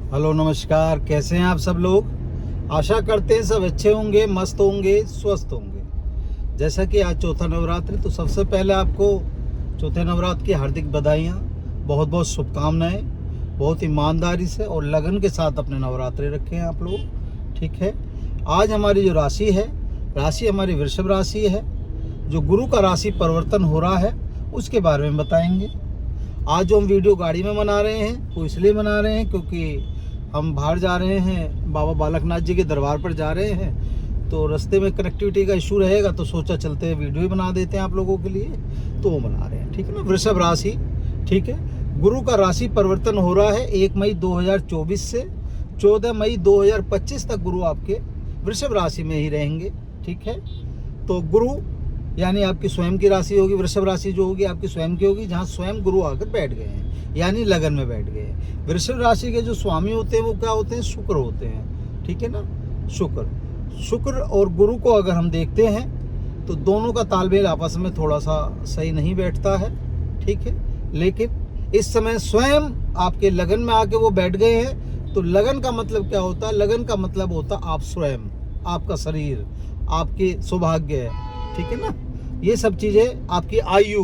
Hello नमस्कार, कैसे हैं आप सब लोग। आशा करते हैं सब अच्छे होंगे, मस्त होंगे, स्वस्थ होंगे। जैसा कि आज चौथा नवरात्रि, तो सबसे पहले आपको चौथे नवरात्र की हार्दिक बधाइयाँ, बहुत बहुत शुभकामनाएं। बहुत ईमानदारी से और लगन के साथ अपने नवरात्रि रखें हैं आप लोग, ठीक है। आज हमारी जो राशि है, राशि हमारी वृषभ राशि है। जो गुरु का राशि परिवर्तन हो रहा है उसके बारे में बताएंगे। आज जो हम वीडियो गाड़ी में बना रहे हैं वो इसलिए बना रहे हैं क्योंकि हम बाहर जा रहे हैं, बाबा बालकनाथ जी के दरबार पर जा रहे हैं। तो रास्ते में कनेक्टिविटी का इशू रहेगा, तो सोचा चलते हैं वीडियो ही बना देते हैं आप लोगों के लिए, तो वो बना रहे हैं, ठीक है ना। वृषभ राशि, ठीक है। गुरु का राशि परिवर्तन हो रहा है 1 मई 2024 से 14 मई 2025 तक गुरु आपके वृषभ राशि में ही रहेंगे, ठीक है। तो गुरु यानी आपकी स्वयं की राशि होगी, वृषभ राशि जो होगी आपकी स्वयं की होगी, जहाँ स्वयं गुरु आकर बैठ गए हैं, यानी लगन में बैठ गए हैं। वृषभ राशि के जो स्वामी होते हैं वो क्या होते हैं, शुक्र होते हैं, ठीक है ना। शुक्र और गुरु को अगर हम देखते हैं तो दोनों का तालमेल आपस में थोड़ा सा सही नहीं बैठता है, ठीक है। लेकिन इस समय स्वयं आपके लगन में आके वो बैठ गए हैं। तो लगन का मतलब क्या होता है, लगन का मतलब होता है आप स्वयं, आपका शरीर, आपके सौभाग्य, ठीक है ना। ये सब चीज़ें, आपकी आयु,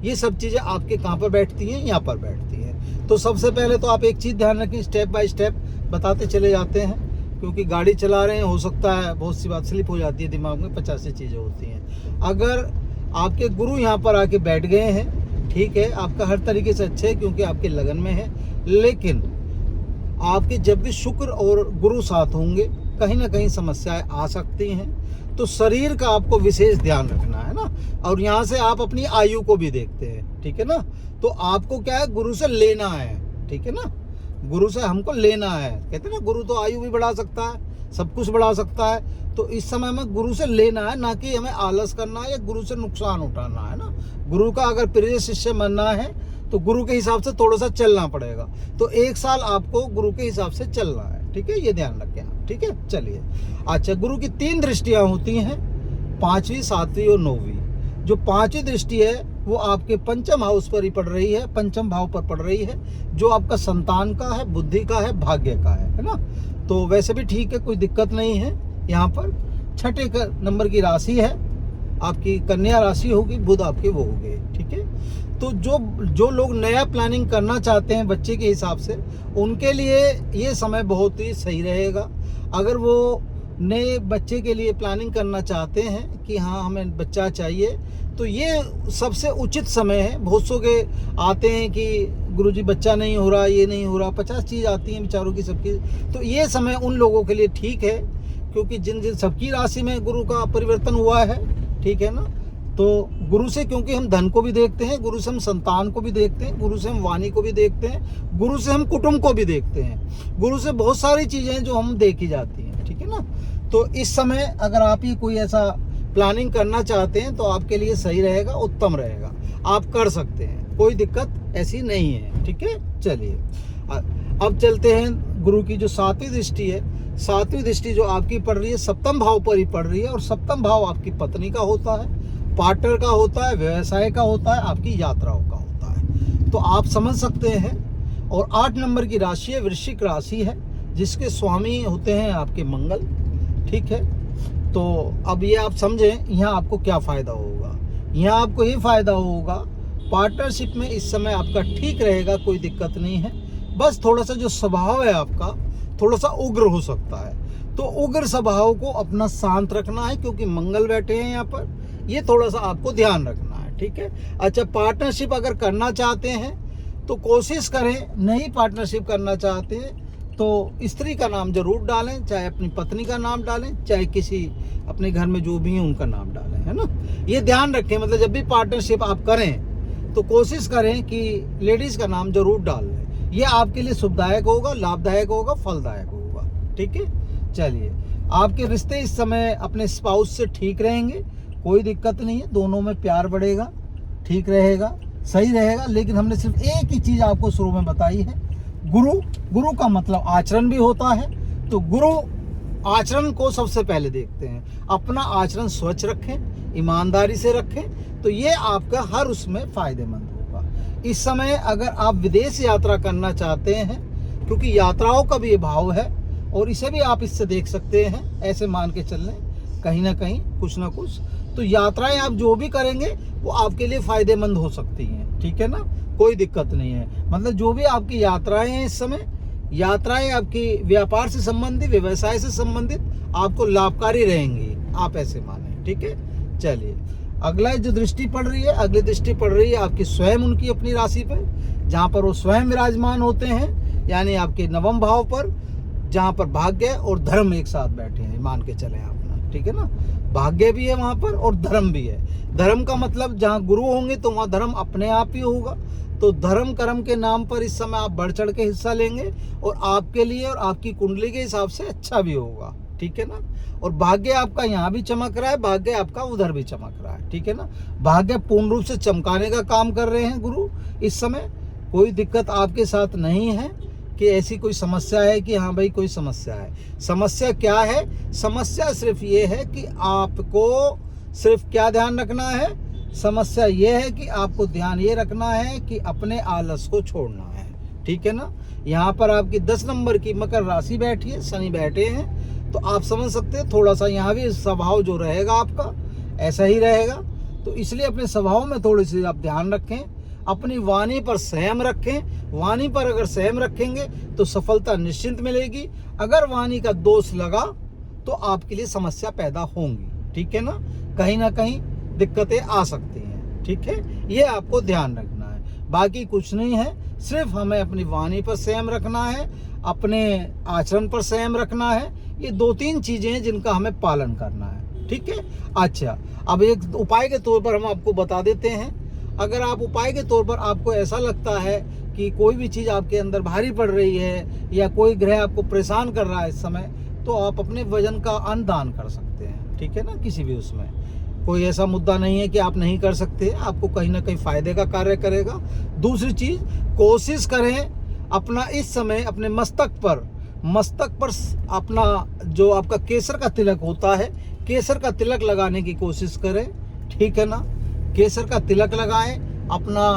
ये सब चीज़ें आपके कहाँ पर बैठती हैं, यहाँ पर बैठती हैं। तो सबसे पहले तो आप एक चीज़ ध्यान रखें, स्टेप बाय स्टेप बताते चले जाते हैं, क्योंकि गाड़ी चला रहे हैं, हो सकता है बहुत सी बात स्लिप हो जाती है दिमाग में, 50 सी चीज़ें होती हैं। अगर आपके गुरु यहाँ पर आके बैठ गए हैं, ठीक है, आपका हर तरीके से अच्छे है क्योंकि आपके लगन में है। लेकिन आपके जब भी शुक्र और गुरु साथ होंगे कहीं ना कहीं समस्याएं आ सकती हैं। तो शरीर का आपको विशेष ध्यान रखना है ना। और यहाँ से आप अपनी आयु को भी देखते हैं, ठीक है ना। तो आपको क्या है, गुरु से लेना है, ठीक है ना। गुरु से हमको लेना है, कहते हैं ना, गुरु तो आयु भी बढ़ा सकता है, सब कुछ बढ़ा सकता है। तो इस समय में गुरु से लेना है, ना कि हमें आलस करना है या गुरु से नुकसान उठाना है ना। गुरु का अगर प्रिय शिष्य बनना है तो गुरु के हिसाब से थोड़ा सा चलना पड़ेगा। तो 1 साल आपको गुरु के हिसाब से चलना है, ठीक है, ये ध्यान रखें आप, ठीक है। चलिए, अच्छा, गुरु की 3 दृष्टियां होती हैं, 5वीं, 7वीं और 9वीं। जो 5वीं दृष्टि है वो आपके पंचम हाउस पर ही पड़ रही है, पंचम भाव पर पड़ रही है, जो आपका संतान का है, बुद्धि का है, भाग्य का है ना। तो वैसे भी ठीक है, कोई दिक्कत नहीं है। यहाँ पर छठे नंबर की राशि है आपकी, कन्या राशि होगी, बुध आपके वो हो गए, ठीक है। तो जो लोग नया प्लानिंग करना चाहते हैं बच्चे के हिसाब से, उनके लिए ये समय बहुत ही सही रहेगा। अगर वो नए बच्चे के लिए प्लानिंग करना चाहते हैं कि हाँ हमें बच्चा चाहिए, तो ये सबसे उचित समय है। बहुत सौ के आते हैं कि गुरुजी बच्चा नहीं हो रहा, ये नहीं हो रहा, 50 चीज़ आती हैं बेचारों की सबकी। तो ये समय उन लोगों के लिए ठीक है, क्योंकि जिन जिन सबकी राशि में गुरु का परिवर्तन हुआ है, ठीक है ना। तो गुरु से, क्योंकि हम धन को भी देखते हैं, गुरु से हम संतान को भी देखते हैं, गुरु से हम वाणी को भी देखते हैं, गुरु से हम कुटुंब को भी देखते हैं, गुरु से बहुत सारी चीज़ें जो हम देखी जाती हैं, ठीक है ना। तो इस समय अगर आप ही कोई ऐसा प्लानिंग करना चाहते हैं तो आपके लिए सही रहेगा, उत्तम रहेगा, आप कर सकते हैं, कोई दिक्कत ऐसी नहीं है, ठीक है। चलिए, अब चलते हैं गुरु की जो 7वीं दृष्टि है। 7वीं दृष्टि जो आपकी पड़ रही है, सप्तम भाव पर ही पड़ रही है, और सप्तम भाव आपकी पत्नी का होता है, पार्टनर का होता है, व्यवसाय का होता है, आपकी यात्राओं का होता है। तो आप समझ सकते हैं। और 8 नंबर की राशि है, वृश्चिक राशि है, जिसके स्वामी होते हैं आपके मंगल, ठीक है। तो अब ये आप समझें, यहाँ आपको क्या फ़ायदा होगा। यहाँ आपको ये फ़ायदा होगा, पार्टनरशिप में इस समय आपका ठीक रहेगा, कोई दिक्कत नहीं है। बस थोड़ा सा जो स्वभाव है आपका, थोड़ा सा उग्र हो सकता है। तो उग्र स्वभाव को अपना शांत रखना है, क्योंकि मंगल बैठे हैं यहाँ पर, ये थोड़ा सा आपको ध्यान रखना है, ठीक है। अच्छा, पार्टनरशिप अगर करना चाहते हैं तो कोशिश करें, नई पार्टनरशिप करना चाहते हैं तो स्त्री का नाम जरूर डालें, चाहे अपनी पत्नी का नाम डालें, चाहे किसी अपने घर में जो भी हैं उनका नाम डालें, है ना। ये ध्यान रखें, मतलब जब भी पार्टनरशिप आप करें तो कोशिश करें कि लेडीज़ का नाम जरूर डाल लें। ये आपके लिए शुभदायक होगा, लाभदायक होगा, फलदायक होगा, ठीक है। चलिए, आपके रिश्ते इस समय अपने स्पाउस से ठीक रहेंगे, कोई दिक्कत नहीं है, दोनों में प्यार बढ़ेगा, ठीक रहेगा, सही रहेगा। लेकिन हमने सिर्फ एक ही चीज़ आपको शुरू में बताई है, गुरु का मतलब आचरण भी होता है। तो गुरु आचरण को सबसे पहले देखते हैं, अपना आचरण स्वच्छ रखें, ईमानदारी से रखें, तो ये आपका हर उसमें फ़ायदेमंद होगा। इस समय अगर आप विदेश यात्रा करना चाहते हैं, क्योंकि यात्राओं का भी ये भाव है और इसे भी आप इससे देख सकते हैं, ऐसे मान के चल लें कहीं ना कहीं कुछ ना कुछ। तो यात्राएं आप जो भी करेंगे वो आपके लिए फ़ायदेमंद हो सकती हैं, ठीक है ना, कोई दिक्कत नहीं है। मतलब जो भी आपकी यात्राएं हैं इस समय, यात्राएं आपकी व्यापार से संबंधित, व्यवसाय से संबंधित आपको लाभकारी रहेंगी, आप ऐसे माने, ठीक है। चलिए अगला जो दृष्टि पड़ रही है, अगली दृष्टि पड़ रही है आपकी स्वयं उनकी अपनी राशि पर, जहाँ पर वो स्वयं विराजमान होते हैं, यानी आपके नवम भाव पर, जहाँ पर भाग्य और धर्म एक साथ बैठे हैं, मान के चले अपना, ठीक है ना। भाग्य भी है वहाँ पर और धर्म भी है। धर्म का मतलब जहाँ गुरु होंगे तो वहाँ धर्म अपने आप ही होगा। तो धर्म कर्म के नाम पर इस समय आप बढ़ चढ़ के हिस्सा लेंगे और आपके लिए और आपकी कुंडली के हिसाब से अच्छा भी होगा, ठीक है ना। और भाग्य आपका यहाँ भी चमक रहा है, भाग्य आपका उधर भी चमक रहा है, ठीक है ना। भाग्य पूर्ण रूप से चमकाने का काम कर रहे हैं गुरु इस समय। कोई दिक्कत आपके साथ नहीं है कि ऐसी कोई समस्या है कि हाँ भाई कोई समस्या है। समस्या क्या है? समस्या सिर्फ ये है कि आपको सिर्फ क्या ध्यान रखना है, समस्या ये है कि आपको ध्यान ये रखना है कि अपने आलस को छोड़ना है, ठीक है ना। यहाँ पर आपकी 10 नंबर की मकर राशि बैठी है, शनि बैठे हैं, तो आप समझ सकते हैं थोड़ा सा यहाँ भी स्वभाव जो रहेगा आपका ऐसा ही रहेगा। तो इसलिए अपने स्वभाव में थोड़ी सी आप ध्यान रखें, अपनी वाणी पर संयम रखें। वाणी पर अगर संयम रखेंगे तो सफलता निश्चिंत मिलेगी। अगर वाणी का दोष लगा तो आपके लिए समस्या पैदा होंगी, ठीक है ना, कहीं दिक्कतें आ सकती हैं, ठीक है। ये आपको ध्यान रखना है, बाकी कुछ नहीं है। सिर्फ हमें अपनी वाणी पर संयम रखना है, अपने आचरण पर संयम रखना है। ये 2-3 चीजें हैं जिनका हमें पालन करना है, ठीक है। अच्छा, अब एक उपाय के तौर पर हम आपको बता देते हैं। अगर आप उपाय के तौर पर आपको ऐसा लगता है कि कोई भी चीज़ आपके अंदर भारी पड़ रही है या कोई ग्रह आपको परेशान कर रहा है इस समय, तो आप अपने वजन का अन्नदान कर सकते हैं, ठीक है ना। किसी भी उसमें कोई ऐसा मुद्दा नहीं है कि आप नहीं कर सकते, आपको कहीं ना कहीं फायदे का कार्य करेगा। दूसरी चीज़, कोशिश करें अपना इस समय अपने मस्तक पर अपना जो आपका केसर का तिलक होता है, केसर का तिलक लगाने की कोशिश करें, ठीक है ना। केसर का तिलक लगाएं, अपना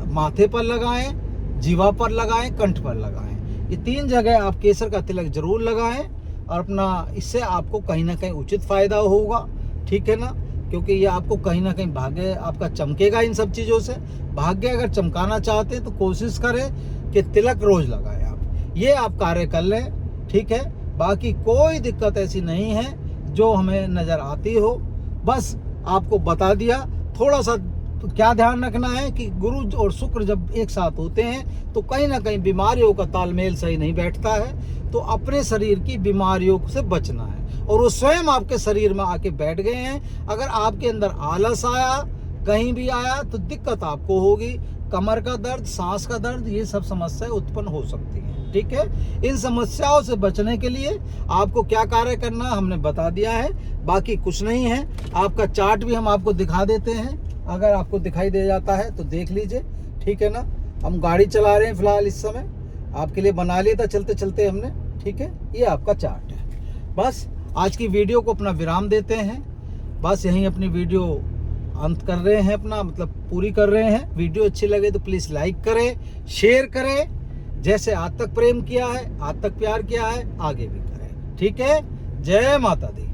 माथे पर लगाएं, जीवा पर लगाएं, कंठ पर लगाएं। ये 3 जगह आप केसर का तिलक जरूर लगाएं और अपना इससे आपको कहीं ना कहीं उचित फायदा होगा, ठीक है ना। क्योंकि ये आपको कहीं ना कहीं भाग्य आपका चमकेगा इन सब चीज़ों से। भाग्य अगर चमकाना चाहते हैं तो कोशिश करें कि तिलक रोज लगाएं आप, ये आप कार्य कर लें, ठीक है। बाकी कोई दिक्कत ऐसी नहीं है जो हमें नज़र आती हो, बस आपको बता दिया। थोड़ा सा तो क्या ध्यान रखना है कि गुरु और शुक्र जब एक साथ होते हैं तो कहीं ना कहीं बीमारियों का तालमेल सही नहीं बैठता है। तो अपने शरीर की बीमारियों से बचना है, और वो स्वयं आपके शरीर में आके बैठ गए हैं। अगर आपके अंदर आलस आया, कहीं भी आया, तो दिक्कत आपको होगी। कमर का दर्द, सांस का दर्द, ये सब समस्याएं उत्पन्न हो सकती हैं, ठीक है। इन समस्याओं से बचने के लिए आपको क्या कार्य करना हमने बता दिया है, बाकी कुछ नहीं है। आपका चार्ट भी हम आपको दिखा देते हैं, अगर आपको दिखाई दे जाता है तो देख लीजिए, ठीक है ना। हम गाड़ी चला रहे हैं फिलहाल इस समय, आपके लिए बना लिया था चलते चलते हमने, ठीक है। ये आपका चार्ट है। बस आज की वीडियो को अपना विराम देते हैं, बस यहीं अपनी वीडियो अंत कर रहे हैं, अपना मतलब पूरी कर रहे हैं। वीडियो अच्छी लगे तो प्लीज़ लाइक करें, शेयर करें। जैसे आज तक प्रेम किया है, आज तक प्यार किया है, आगे भी करें, ठीक है। जय माता दी।